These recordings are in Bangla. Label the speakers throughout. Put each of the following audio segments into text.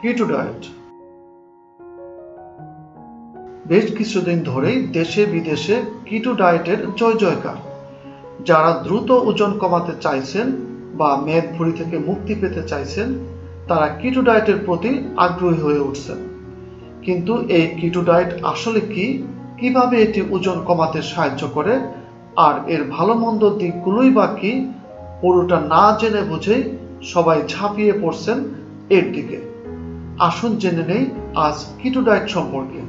Speaker 1: কিটো ডায়েট বেশ কিছুদিন ধরেই দেশে বিদেশে কিটো ডায়েটের জয় জয়কার। যারা দ্রুত ওজন কমাতে চাইছেন বা মেদভুঁড়ি থেকে মুক্তি পেতে চাইছেন তারা কিটো ডায়েটের প্রতি আগ্রহী হয়ে উঠছেন। কিন্তু এই কিটো ডায়েট আসলে কি, কিভাবে এটি ওজন কমাতে সাহায্য করে, আর এর ভালো মন্দ দিকগুলোই বা কি, পুরোটা না জেনে বুঝেই সবাই ঝাঁপিয়ে পড়ছেন এর দিকে। আসুন জেনে নেই আজ কিটো ডায়েট সম্পর্কে।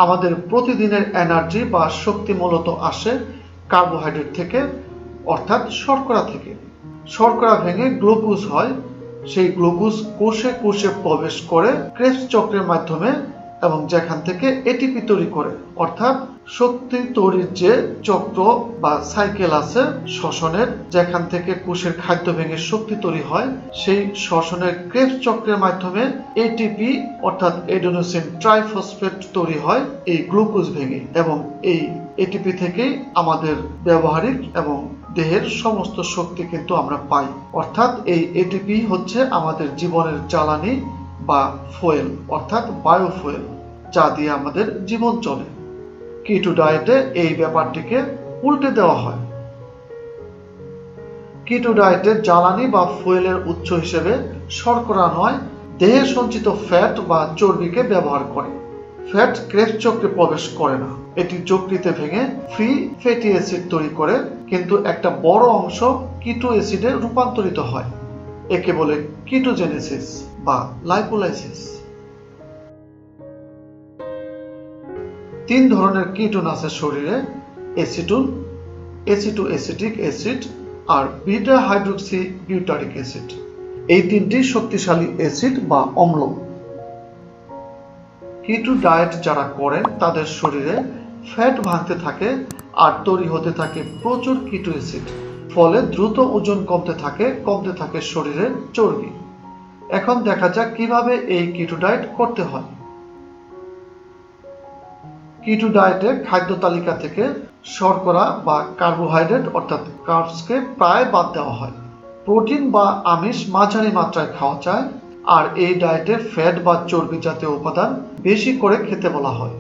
Speaker 1: আমাদের প্রতিদিনের এনার্জি বা শক্তি মূলত আসে কার্বোহাইড্রেট থেকে, অর্থাৎ শর্করা থেকে। শর্করা ভেঙে গ্লুকোজ হয়, সেই গ্লুকোজ কোষে কোষে প্রবেশ করে ক্রেবস চক্রের মাধ্যমে, এবং যেখান থেকে এটিপি তৈরি করে, অর্থাৎ শক্তি তৈরির যে চক্র বা সাইকেল আছে শ্বসনের, যেখান থেকে কোষের খাদ্য ভেঙে শক্তি তৈরি হয়, সেই শ্বসনের ক্রেবস চক্রের মাধ্যমে এটিপি অর্থাৎ এডেনোসিন ট্রাইফসফেট তৈরি হয় এই গ্লুকোজ ভেঙে, এবং এই এটিপি থেকেই আমাদের ব্যবহারিক এবং দেহের সমস্ত শক্তি কিন্তু আমরা পাই। অর্থাৎ এই এটিপি হচ্ছে আমাদের জীবনের জ্বালানি বা ফুয়েল, অর্থাৎ বায়োফুয়েল, যা দিয়ে আমাদের জীবন চলে। কিটো ডায়েটে এই ব্যাপারটিকে উল্টে দেওয়া হয়। কিটো ডায়েটে জ্বালানি বা ফুয়েলের উৎস হিসেবে শর্করা নয়, দেহে সঞ্চিত ফ্যাট বা চর্বিকে ব্যবহার করে। ফ্যাট ক্রেবস চক্রে প্রবেশ করে না, এটি যকৃতে ভেঙে ফ্রি ফ্যাটি অ্যাসিড তৈরি করে, কিন্তু একটা বড় অংশ কিটো অ্যাসিডে রূপান্তরিত হয়। একে বলে কিটোজেনেসিস বা লাইপোলাইসিস। তিন ধরনের কিটোন আছে শরীরে: এসিটোন, এসিটোএসিটিক অ্যাসিড আর বিটা হাইড্রক্সি বিউটারিক অ্যাসিড। এই তিনটি শক্তিশালী অ্যাসিড বা অম্ল। কিটো ডায়েট যারা করেন তাদের শরীরে ফ্যাট ভাঙতে থাকে আর তৈরি হতে থাকে প্রচুর কিটো অ্যাসিড, ফলে দ্রুত ওজন কমতে থাকে শরীরের চর্বি। এখন দেখা যাক কিভাবে এই কিটো ডায়েট করতে হয়। কিটো ডায়েটে খাদ্য তালিকা থেকে শর্করা বা কার্বোহাইড্রেট অর্থাৎ কার্বসকে প্রায় বাদ দেওয়া হয়। প্রোটিন বা আমিষ মাঝারি মাত্রায় খাওয়া যায়, আর এই ডায়েটে ফ্যাট বা চর্বি জাতীয় উপাদান বেশি করে খেতে বলা হয়।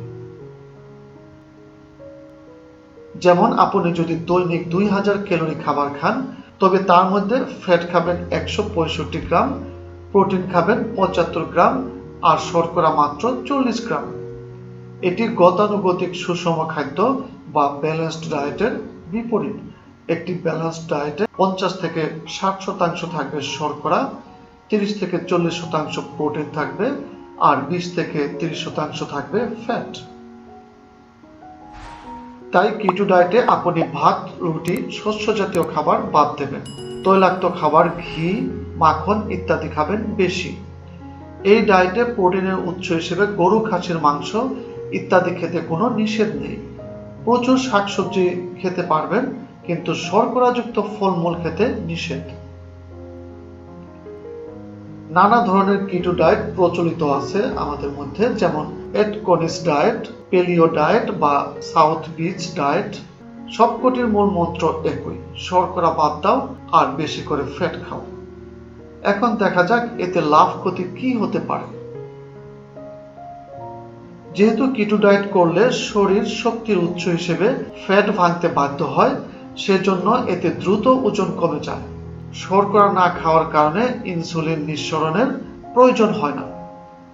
Speaker 1: যেমন আপনি যদি দৈনিক 2000 ক্যালোরি খাবার খান, তবে তার মধ্যে ফ্যাট খাবেন 165 গ্রাম, প্রোটিন খাবেন 75 গ্রাম, আর শর্করা মাত্র 40 গ্রাম। এটি গতানুগতিক সুষম খাদ্য বা ব্যালেন্সড ডায়েটের বিপরীত। একটি ব্যালেন্সড ডায়েটে 50 থেকে 60% থাকবে শর্করা, 30 থেকে 40% প্রোটিন থাকবে, আর 20 থেকে 30% থাকবে ফ্যাট। তাই কিটো ডায়েটে আপনি ভাত, রুটি, শস্য জাতীয় খাবার বাদ দেবেন। তৈলাক্ত খাবার, ঘি, মাখন ইত্যাদি খাবেন বেশি। এই ডায়েটে প্রোটিনের উৎস হিসেবে গরু, খাসির মাংস ইত্যাদি খেতে কোনো নিষেধ নেই। প্রচুর শাকসবজি খেতে পারবেন, কিন্তু শর্করাযুক্ত ফলমূল খেতে নিষেধ। নানা ধরনের কিটো ডায়েট প্রচলিত আছে আমাদের মধ্যে, যেমন এটকনিস ডায়েট, পেলিও ডায়েট বা সাউথ বিচ ডায়েট। সবকটির মূল মন্ত্র একই: শর্করা বাদ দাও আর বেশি করে ফ্যাট খাও। এখন দেখা যাক এতে লাভ ক্ষতি কি হতে পারে। যেহেতু কিটো ডায়েট করলে শরীর শক্তির উৎস হিসেবে ফ্যাট ভাঙতে বাধ্য হয়, সেজন্য এতে দ্রুত ওজন কমে যায়। শর্করা না খাওয়ার কারণে ইনসুলিন নিঃসরণের প্রয়োজন হয় না।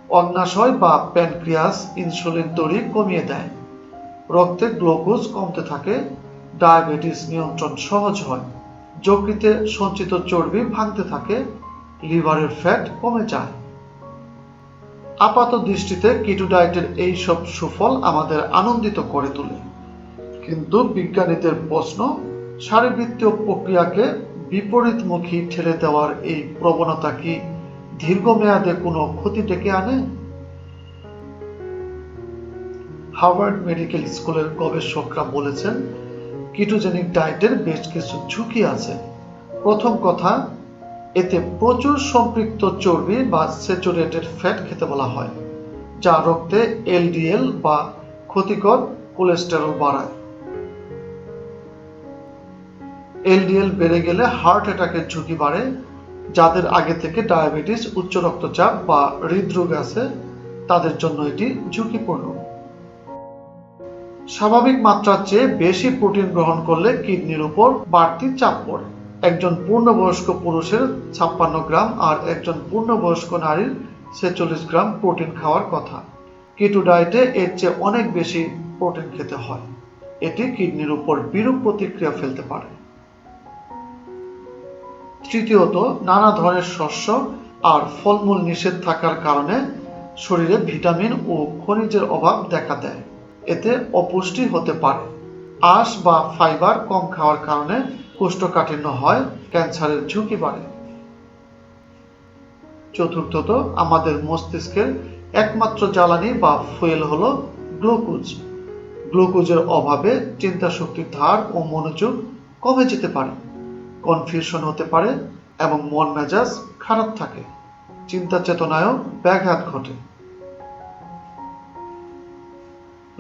Speaker 1: অগ্ন্যাশয় বা প্যানক্রিয়াস ইনসুলিন তৈরি কমিয়ে দেয়। রক্তে গ্লুকোজ কমতে থাকে, ডায়াবেটিস নিয়ন্ত্রণ সহজ হয়। যকৃতে সঞ্চিত চর্বি ভাঙতে থাকে, লিভারের ফ্যাট কমে যায়। আপাত দৃষ্টিতে কিটো ডায়েটের এই সব সুফল আমাদের আনন্দিত করে তোলে, কিন্তু বিজ্ঞানীদের প্রশ্ন, শারীরবৃত্তীয় প্রক্রিয়াকে বিপরীতমুখী ঠেলে দেওয়ার এই প্রবণতা কি দীর্ঘমেয়াদে কোনো ক্ষতি ডেকে আনে? হার্ভার্ড মেডিকেল স্কুলের গবেষকরা বলেছেন, কিটোজেনিক ডায়েটের বেশ কিছু ঝুঁকি আছে। প্রথম কথা, এতে প্রচুর সম্পৃক্ত চর্বি বা স্যাচুরেটেড ফ্যাট খেতে বলা হয়, যা রক্তে এলডিএল বা ক্ষতিকর কোলেস্টেরল বাড়ায়। এলডিএল বেড়ে গেলে হার্ট অ্যাটাকের ঝুঁকি বাড়ে, যাদের আগে থেকে ডায়াবেটিস, উচ্চ রক্তচাপ বা হৃদরোগ আছে তাদের জন্য এটি ঝুঁকিপূর্ণ। স্বাভাবিক মাত্রার চেয়ে বেশি প্রোটিন গ্রহণ করলে কিডনির উপর বাড়তি চাপ পড়ে। একজন পূর্ণবয়স্ক পুরুষের 56 গ্রাম আর একজন পূর্ণবয়স্ক নারীর 46 গ্রাম প্রোটিন খাওয়ার কথা। কিটো ডায়েটে এর চেয়ে অনেক বেশি প্রোটিন খেতে হয়। এটি কিডনির উপর বিরূপ প্রতিক্রিয়া ফেলতে পারে। তৃতীয়ত, নানা ধরনের শস্য আর ফলমূল নিষেধ থাকার কারণে শরীরে ভিটামিন ও খনিজের অভাব দেখা দেয়। এতে অপুষ্টি হতে পারে। আঁশ বা ফাইবার কম খাওয়ার কারণে কোষ্ঠকাঠিন্য হয়, ক্যান্সারের ঝুঁকি বাড়ে। চতুর্থত, আমাদের মস্তিষ্কের একমাত্র জ্বালানি বা ফুয়েল হলো গ্লুকোজ। গ্লুকোজের অভাবে চিন্তা শক্তির ধার ও মনোযোগ কমে যেতে পারে, কনফিউশন হতে পারে এবং মন মেজাজ খারাপ থাকে। চিন্তা চেতনায়ও ব্যাঘাত ঘটে।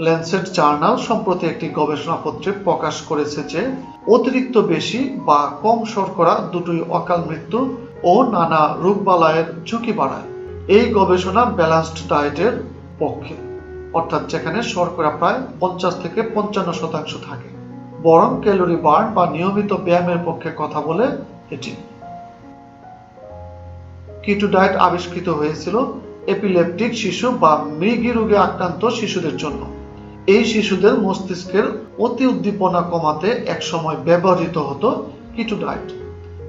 Speaker 1: ল্যান্সেট জার্নাল সম্প্রতি একটি গবেষণাপত্রে প্রকাশ করেছে যে অতিরিক্ত বেশি বা কম শর্করা দুটোই অকাল মৃত্যু ও নানা রোগবালাইয়ের ঝুঁকি বাড়ায়। এই গবেষণা ব্যালেন্সড ডায়েটের পক্ষে, অর্থাৎ যেখানে শর্করা প্রায় 50 থেকে 55% থাকে, বরং ক্যালোরি বার্ন বা নিয়মিত ব্যায়ামের পক্ষে কথা বলে এটি। কিটো ডায়েট আবিষ্কৃত হয়েছিল এপিলেপটিক শিশু বা মৃগী রোগে আক্রান্ত শিশুদের জন্য। এই শিশুদের মস্তিষ্কের অতি উদ্দীপনা কমাতে একসময় ব্যবহৃত হতো কিটো ডায়েট।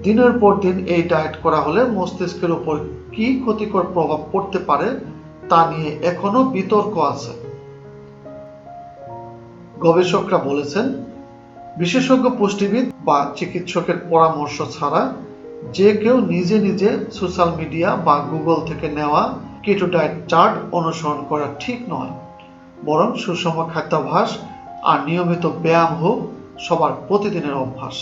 Speaker 1: দিনের পর দিন এই ডায়েট করা হলে মস্তিষ্কের উপর কি ক্ষতিকর প্রভাব পড়তে পারে তা নিয়ে এখনো বিতর্ক আছে। গবেষকরা বলেছেন, বিশেষজ্ঞ পুষ্টিবিদ বা চিকিৎসকের পরামর্শ ছাড়া যে কেউ নিজে নিজে সোশ্যাল মিডিয়া বা গুগল থেকে নেওয়া কিটো ডায়েট চার্ট অনুসরণ করা ঠিক নয়, বরং সুষম খাদ্যাভ্যাস আর নিয়মিত ব্যায়াম হোক সবার প্রতিদিনের অভ্যাস।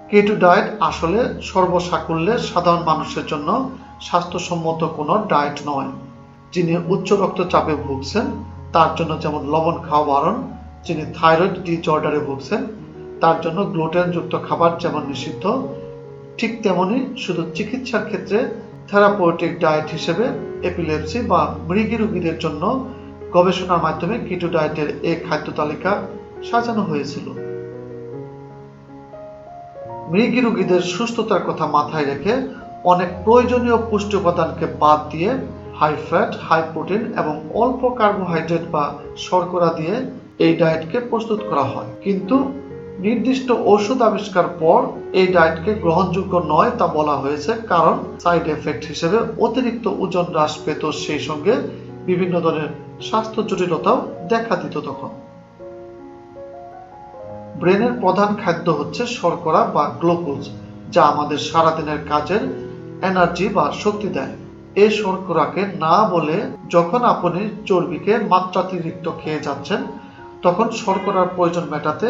Speaker 1: কিটো ডায়েট আসলে সর্বসাকুল্যে সাধারণ মানুষের জন্য স্বাস্থ্যসম্মত কোনো ডায়েট নয়। যিনি উচ্চ রক্তচাপে ভুগছেন তার জন্য যেমন লবণ খাওয়া বারণ, যিনি থাইরয়েড ডিসঅর্ডারে ভুগছেন তার জন্য গ্লুটেনযুক্ত খাবার যেমন নিষিদ্ধ, ঠিক তেমনি শুধু চিকিৎসার ক্ষেত্রে থেরাপিউটিক ডায়েট হিসেবে এপিলেপসি বা মৃগী রোগীদের জন্য গবেষণার মাধ্যমে কিটো ডায়েটের এই খাদ্য তালিকা সাজানো হয়েছিল। মৃগী রোগীদের সুস্থতার কথা মাথায় রেখে অনেক প্রয়োজনীয় পুষ্টি উপাদানকে বাদ দিয়ে হাই ফ্যাট, হাই প্রোটিন এবং অল্প কার্বোহাইড্রেট বা শর্করা দিয়ে এই ডায়েটকে প্রস্তুত করা হয়। কিন্তু নির্দিষ্ট ওষুধ আবিষ্কার পর এই ডায়েটকে গ্রহণযোগ্য নয় তা বলা হয়েছে, কারণ সাইড এফেক্ট হিসেবে অতিরিক্ত ওজন হ্রাস পেত, সেই সঙ্গে বিভিন্ন ধরনের স্বাস্থ্য জটিলতাও দেখা দিত। তখন ব্রেনের প্রধান খাদ্য হচ্ছে শর্করা বা গ্লুকোজ, যা আমাদের সারাদিনের কাজের এনার্জি বা শক্তি দেয়। এই শর্করাকে না বলে যখন আপনি চর্বিকে মাত্রাতিরিক্ত খেয়ে যাচ্ছেন, তখন শর্করার প্রয়োজন মেটাতে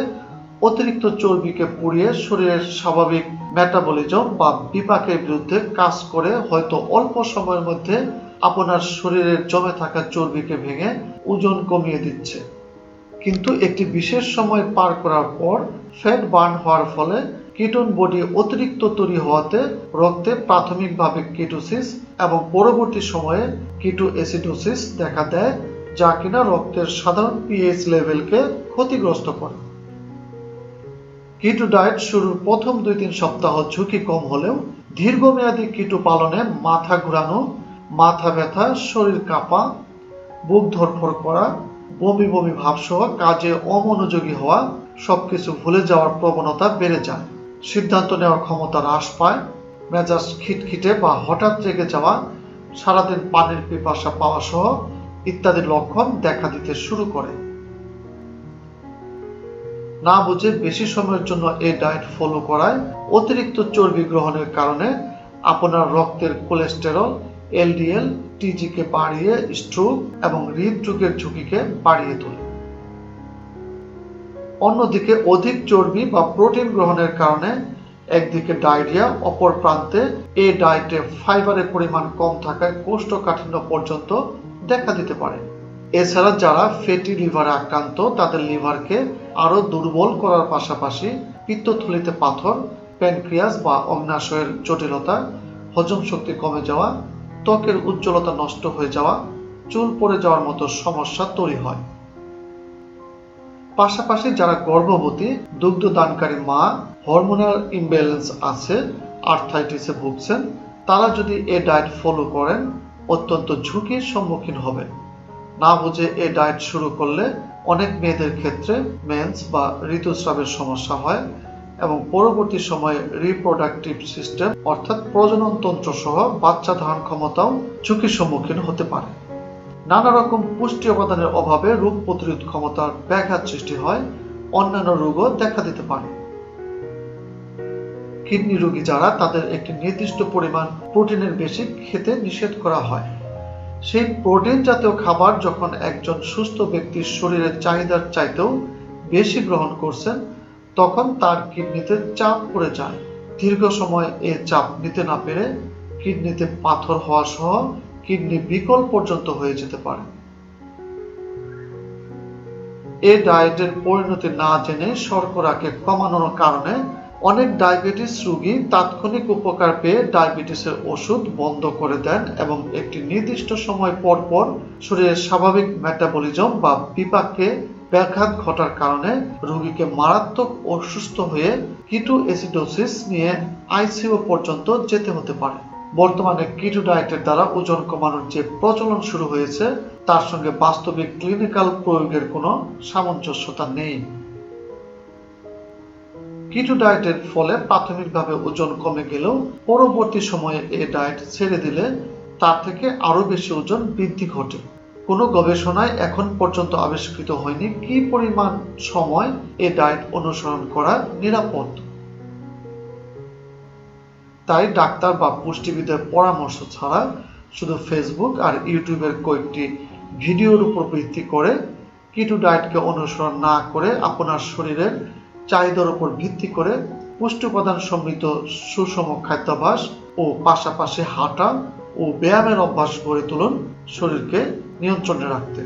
Speaker 1: অতিরিক্ত চর্বিকে পুড়িয়ে শরীরের স্বাভাবিক মেটাবলিজম বা বিপাকের বিরুদ্ধে কাজ করে হয়তো অল্প সময়ের মধ্যে আপনার শরীরের জমে থাকা চর্বিকে ভেঙে ওজন কমিয়ে দিচ্ছে। কিন্তু একটি বিশেষ সময় পার করার পর ফ্যাট বার্ন হওয়ার ফলে কিটোন বডি অতিরিক্ত তৈরি হওয়াতে রক্তে প্রাথমিকভাবে কিটোসিস এবং পরবর্তী সময়ে কিটো অ্যাসিডোসিস দেখা দেয়, যা কিনা রক্তের সাধারণ পিএইচ লেভেলকে ক্ষতিগ্রস্ত করে। কিটো ডায়েট শুরুর প্রথম 2-3 সপ্তাহ ঝুঁকি কম হলেও দীর্ঘমেয়াদী কিটো পালনে মাথা ঘোরানো, মাথা ব্যথা, শরীর কাঁপা, বুক ধড়ফড় করা, বমি বমি ভাবসহ কাজে অমনোযোগী হওয়া, সবকিছু ভুলে যাওয়ার প্রবণতা বেড়ে যায়, সিদ্ধান্ত নেওয়ার ক্ষমতা হ্রাস পায়, মেজাজ খিটখিটে বা হঠাৎ রেগে যাওয়া, সারাদিন পানির পিপাসা পাওয়া সহ ইত্যাদি লক্ষণ দেখা দিতে শুরু করে। না বুঝে বেশি সময়ের জন্য এই ডায়েট ফলো করায় অতিরিক্ত চর্বি গ্রহণের কারণে আপনার রক্তের কোলেস্টেরল, এলডিএল, টিজিকে বাড়িয়ে স্ট্রোক এবং হৃদরোগের ঝুঁকিকে বাড়িয়ে তোলে। অন্যদিকে অধিক চর্বি বা প্রোটিন গ্রহণের কারণে একদিকে ডায়রিয়া, অপর প্রান্তে এই ডায়েটে ফাইবারের পরিমাণ কম থাকায় কোষ্ঠকাঠিন্য পর্যন্ত দেখা দিতে পারে। এছাড়া যারা ফ্যাটি লিভারে আক্রান্ত তাদের লিভারকে আরো দুর্বল করার পাশাপাশি পিত্তথলিতে পাথর, প্যানক্রিয়াস বা অগ্ন্যাশয়ের জটিলতা, হজম শক্তি কমে যাওয়া, ত্বকের উজ্জ্বলতা নষ্ট হয়ে যাওয়া, চুল পড়ে যাওয়ার মতো সমস্যা তৈরি হয়। পাশাপাশি যারা গর্ভবতী, দুগ্ধদানকারী মা, হরমোনাল ইমব্যালেন্স আছে, আর্থ্রাইটিসে ভুগছেন, তারা যদি এই ডায়েট ফলো করেন অত্যন্ত ঝুঁকির সম্মুখীন হবেন। না বুঝে এই ডায়েট শুরু করলে অনেক মেয়েদের ক্ষেত্রে মেন্স বা ঋতুস্রাবের সমস্যা হয় এবং পরবর্তী সময়ে রিপ্রোডাক্টিভ সিস্টেম অর্থাৎ প্রজনন তন্ত্র সহ বাচ্চা ধারণ ক্ষমতাও ঝুঁকির সম্মুখীন হতে পারে। নানা রকম পুষ্টি উপাদানের অভাবে রোগ প্রতিরোধ ক্ষমতার ব্যাঘাত সৃষ্টি হয়, অন্যান্য রোগও দেখা দিতে পারে। কিডনি রোগী যারা, তাদের একটি নির্দিষ্ট পরিমাণ প্রোটিনের বেশি খেতে নিষেধ করা হয়। সেই প্রোটিন জাতীয় খাবার যখন একজন সুস্থ ব্যক্তির শরীরের চাহিদার চাইতেও বেশি গ্রহণ করছেন, তখন তার কিডনিতে চাপ পড়ে যায়। দীর্ঘ সময় এ চাপ নিতে না পেরে কিডনিতে পাথর হওয়া সহ কিডনি বিকল পর্যন্ত হয়ে যেতে পারে। এই ডায়েটের পরিণতি না জেনে শর্করাকে কমানোর কারণে অনেক ডায়াবেটিস রোগী তাৎক্ষণিক উপকার পেয়ে ডায়াবেটিসের ওষুধ বন্ধ করে দেন এবং একটি নির্দিষ্ট সময় পর পর শরীরের স্বাভাবিক মেটাবলিজম বা বিপাকে ব্যাঘাত ঘটার কারণে রোগীকে মারাত্মক অসুস্থ হয়ে কিটো অ্যাসিডোসিস নিয়ে আইসিইউ পর্যন্ত যেতে হতে পারে। বর্তমানে কিটো ডায়েটের দ্বারা ওজন কমানোর যে প্রচলন শুরু হয়েছে, তার সঙ্গে বাস্তবিক ক্লিনিক্যাল প্রয়োগের কোনো সামঞ্জস্যতা নেই। কিটো ডায়েটের ফলে প্রাথমিকভাবে ওজন কমে গেলেও পরবর্তী সময়ে এই ডায়েট ছেড়ে দিলে তার থেকে আরো বেশি ওজন বৃদ্ধি ঘটে। কোনো গবেষণায় এখন পর্যন্ত আবিষ্কৃত হয়নি কি পরিমাণ সময় এই ডায়েট অনুসরণ করা নিরাপদ। তাই ডাক্তার বা পুষ্টিবিদের পরামর্শ ছাড়া শুধু ফেসবুক আর ইউটিউবের কয়েকটি ভিডিওর উপর ভিত্তি করে কিটো ডায়েটকে অনুসরণ না করে আপনার শরীরের চাহিদার উপর ভিত্তি করে পুষ্টি উপাদান সমৃদ্ধ সুষম খাদ্যাভ্যাস ও পাশাপাশি হাঁটা ও ব্যায়ামের অভ্যাস গড়ে তুলুন শরীরকে নিয়ন্ত্রণে রাখতে।